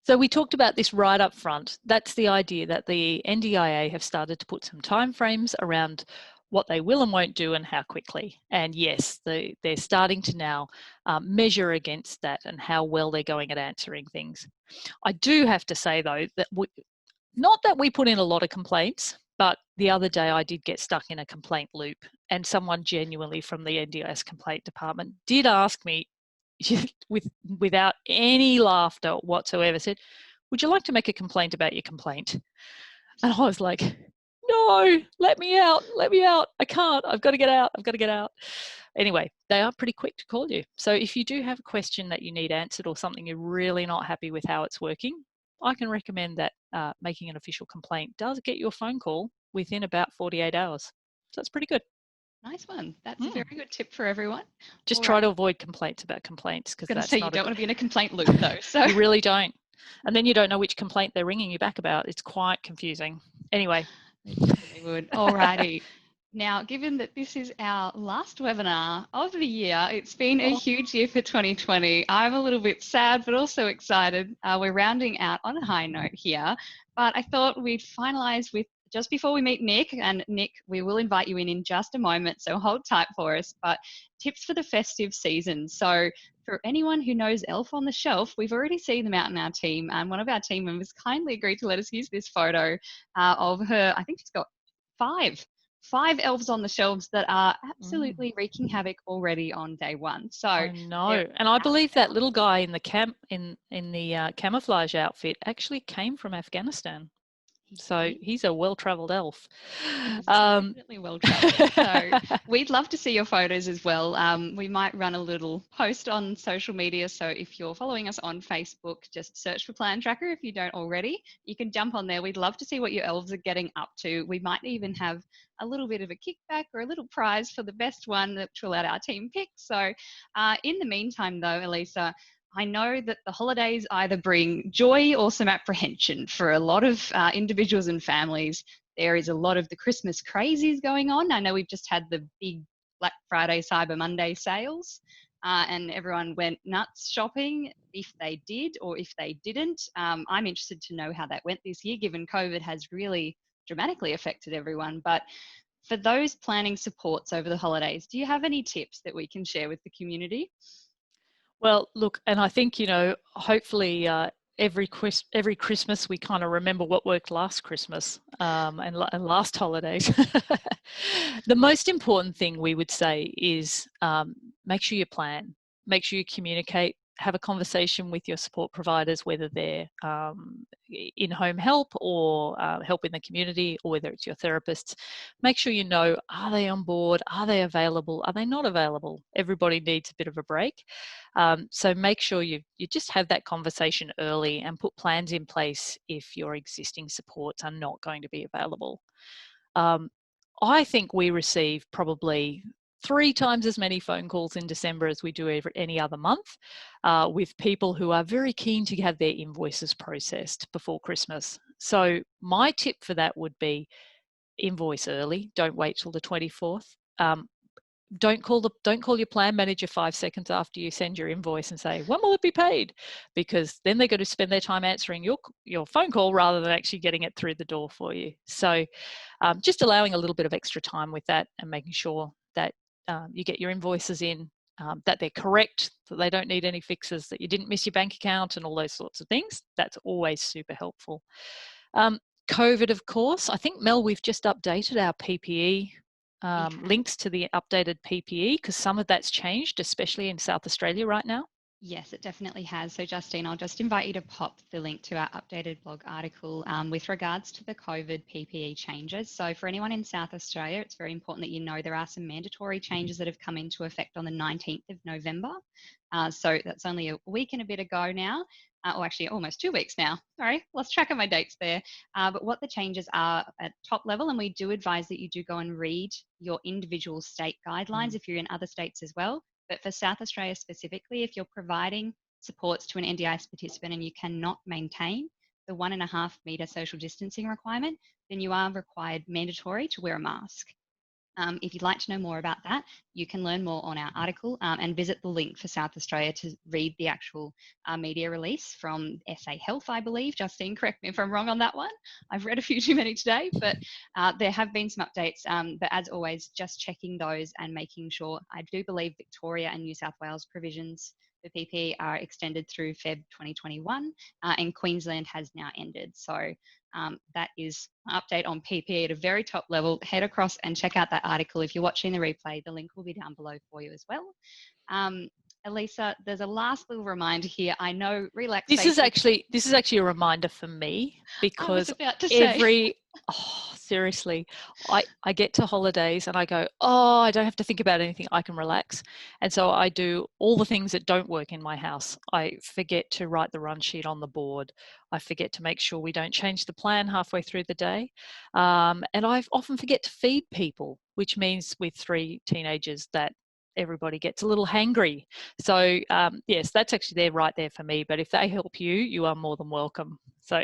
So we talked about this right up front. That's the idea that the NDIA have started to put some timeframes around what they will and won't do and how quickly. And yes, they're starting to now measure against that and how well they're going at answering things. I do have to say though, that not that we put in a lot of complaints, but the other day I did get stuck in a complaint loop, and someone genuinely from the NDIS complaint department did ask me without any laughter whatsoever, said, "Would you like to make a complaint about your complaint?" And I was like, "No, let me out, I can't, I've got to get out. Anyway, they are pretty quick to call you. So if you do have a question that you need answered or something you're really not happy with how it's working, I can recommend that making an official complaint does get you a phone call within about 48 hours. So that's pretty good. Nice one. That's a very good tip for everyone. Just try to avoid complaints about complaints, because that's not. You don't want to be in a complaint loop though. So you really don't, and then you don't know which complaint they're ringing you back about. It's quite confusing. Anyway, they definitely would. Alrighty. Now, given that this is our last webinar of the year, it's been a huge year for 2020. I'm a little bit sad, but also excited. We're rounding out on a high note here, but I thought we'd finalize with just before we meet Nick, and Nick, we will invite you in just a moment, so hold tight for us, but tips for the festive season. So for anyone who knows Elf on the Shelf, we've already seen them out in our team, and one of our team members kindly agreed to let us use this photo of her. I think she's got five elves on the shelves that are absolutely wreaking havoc already on day one. So I know, and I believe that little guy in the camouflage outfit actually came from Afghanistan. So he's a well-travelled elf. He's definitely well travelled. So we'd love to see your photos as well. We might run a little post on social media. So if you're following us on Facebook, just search for Plan Tracker if you don't already. You can jump on there. We'd love to see what your elves are getting up to. We might even have a little bit of a kickback or a little prize for the best one, which we'll let our team pick. So in the meantime, though, Elisa, I know that the holidays either bring joy or some apprehension for a lot of individuals and families. There is a lot of the Christmas crazies going on. I know we've just had the big Black Friday, Cyber Monday sales, and everyone went nuts shopping if they did or if they didn't. I'm interested to know how that went this year, given COVID has really dramatically affected everyone. But for those planning supports over the holidays, do you have any tips that we can share with the community? Well, look, and I think, hopefully every Christmas we kind of remember what worked last Christmas and last holidays. The most important thing we would say is make sure you plan, make sure you communicate, have a conversation with your support providers, whether they're in-home help or help in the community, or whether it's your therapists. Make sure you know, are they on board? Are they available? Are they not available? Everybody needs a bit of a break. So make sure you just have that conversation early and put plans in place if your existing supports are not going to be available. I think we receive probably 3 times as many phone calls in December as we do any other month with people who are very keen to have their invoices processed before Christmas. So my tip for that would be invoice early. Don't wait till the 24th. Don't call your plan manager 5 seconds after you send your invoice and say, when will it be paid? Because then they're going to spend their time answering your phone call rather than actually getting it through the door for you. So just allowing a little bit of extra time with that and making sure that you get your invoices in, that they're correct, that they don't need any fixes, that you didn't miss your bank account and all those sorts of things. That's always super helpful. COVID, of course. I think, Mel, we've just updated our PPE links to the updated PPE because some of that's changed, especially in South Australia right now. Yes, it definitely has. So Justine, I'll just invite you to pop the link to our updated blog article with regards to the COVID PPE changes. So for anyone in South Australia, it's very important that you know there are some mandatory changes that have come into effect on the 19th of November. So that's only a week and a bit ago now, or actually almost 2 weeks now. Sorry, lost track of my dates there. But what the changes are at top level, and we do advise that you do go and read your individual state guidelines if you're in other states as well. But for South Australia specifically, if you're providing supports to an NDIS participant and you cannot maintain the 1.5 metre social distancing requirement, then you are required mandatory to wear a mask. If you'd like to know more about that, you can learn more on our article and visit the link for South Australia to read the actual media release from SA Health, I believe. Justine, correct me if I'm wrong on that one. I've read a few too many today, but there have been some updates. But as always, just checking those and making sure. I do believe Victoria and New South Wales provisions for PPE are extended through Feb 2021, and Queensland has now ended. So that is an update on PPE at a very top level. Head across and check out that article. If you're watching the replay, the link will be down below for you as well. Elisa, there's a last little reminder here. I know relaxation. This is actually a reminder for me because I was about to say. Seriously, I get to holidays and I go, I don't have to think about anything. I can relax. And so I do all the things that don't work in my house. I forget to write the run sheet on the board. I forget to make sure we don't change the plan halfway through the day. And I often forget to feed people, which means with 3 teenagers that everybody gets a little hangry. So yes, that's actually there right there for me. But if they help you, you are more than welcome. So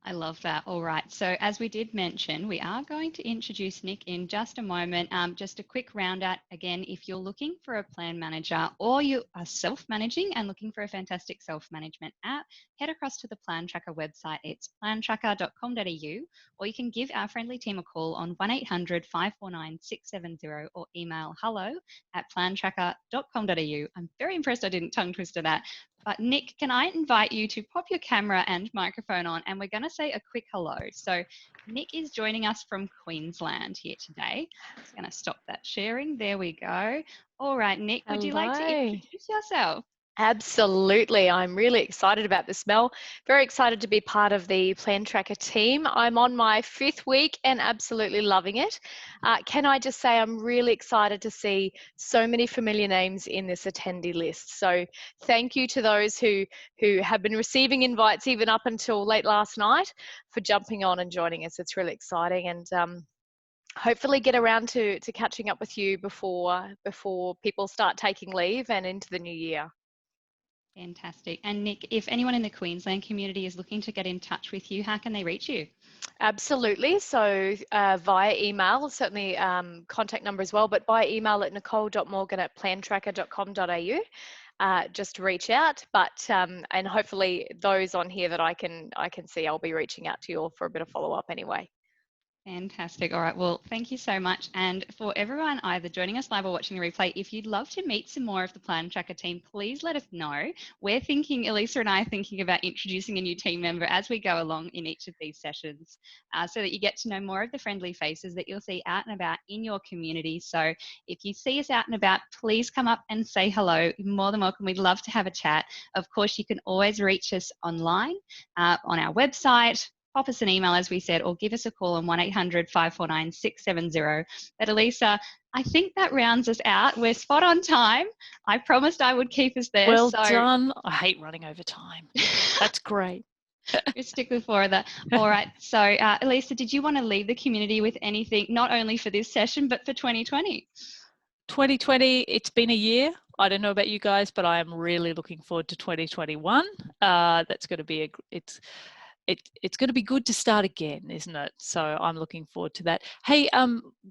I love that. All right. So as we did mention, we are going to introduce Nick in just a moment. Just a quick round out. Again, if you're looking for a plan manager or you are self-managing and looking for a fantastic self-management app, head across to the Plan Tracker website. It's plantracker.com.au, or you can give our friendly team a call on 1-800-549-670 or email hello@plantracker.com.au. I'm very impressed I didn't tongue twister that. But Nick, can I invite you to pop your camera and microphone on, and we're going to say a quick hello. So Nick is joining us from Queensland here today. I'm just going to stop that sharing. There we go. All right, Nick, would you like to introduce yourself? Absolutely. I'm really excited about this, Mel. Very excited to be part of the Plan Tracker team. I'm on my 5th week and absolutely loving it. Can I just say I'm really excited to see so many familiar names in this attendee list. So thank you to those who have been receiving invites even up until late last night for jumping on and joining us. It's really exciting, and hopefully get around to catching up with you before people start taking leave and into the new year. Fantastic. And Nick, if anyone in the Queensland community is looking to get in touch with you, how can they reach you? Absolutely. So via email, certainly contact number as well, but by email at nicole.morgan@plantracker.com.au. Just reach out, but and hopefully those on here that I can see, I'll be reaching out to you all for a bit of follow-up anyway. Fantastic. All right. Well, thank you so much. And for everyone either joining us live or watching the replay, if you'd love to meet some more of the Plan Tracker team, please let us know. We're thinking, Elisa and I are thinking about introducing a new team member as we go along in each of these sessions, so that you get to know more of the friendly faces that you'll see out and about in your community. So if you see us out and about, please come up and say hello. You're more than welcome. We'd love to have a chat. Of course, you can always reach us online on our website. Pop us an email, as we said, or give us a call on 1-800-549-670. But Elisa, I think that rounds us out. We're spot on time. I promised I would keep us there. Well done. I hate running over time. That's great. We stick with 4 of that. All right. So, Elisa, did you want to leave the community with anything, not only for this session, but for 2020? 2020, it's been a year. I don't know about you guys, but I am really looking forward to 2021. That's going to be it's going to be good to start again, isn't it? So I'm looking forward to that. Hey,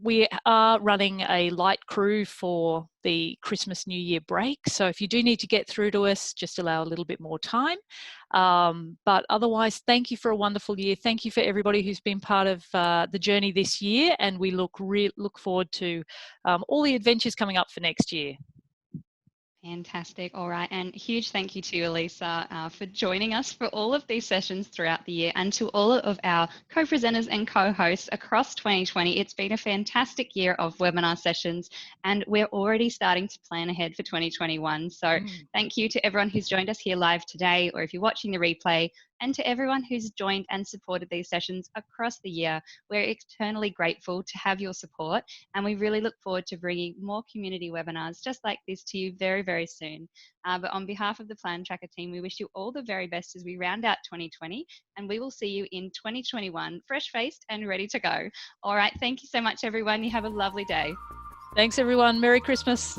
we are running a light crew for the Christmas New Year break. So if you do need to get through to us, just allow a little bit more time. But otherwise, thank you for a wonderful year. Thank you for everybody who's been part of the journey this year. And we look forward to all the adventures coming up for next year. Fantastic. All right. And huge thank you to you, Elisa, for joining us for all of these sessions throughout the year, and to all of our co-presenters and co-hosts across 2020. It's been a fantastic year of webinar sessions, and we're already starting to plan ahead for 2021. So thank you to everyone who's joined us here live today, or if you're watching the replay, and to everyone who's joined and supported these sessions across the year. We're eternally grateful to have your support, and we really look forward to bringing more community webinars just like this to you very, very soon. But on behalf of the Plan Tracker team, we wish you all the very best as we round out 2020, and we will see you in 2021, fresh-faced and ready to go. All right, thank you so much, everyone. You have a lovely day. Thanks, everyone. Merry Christmas.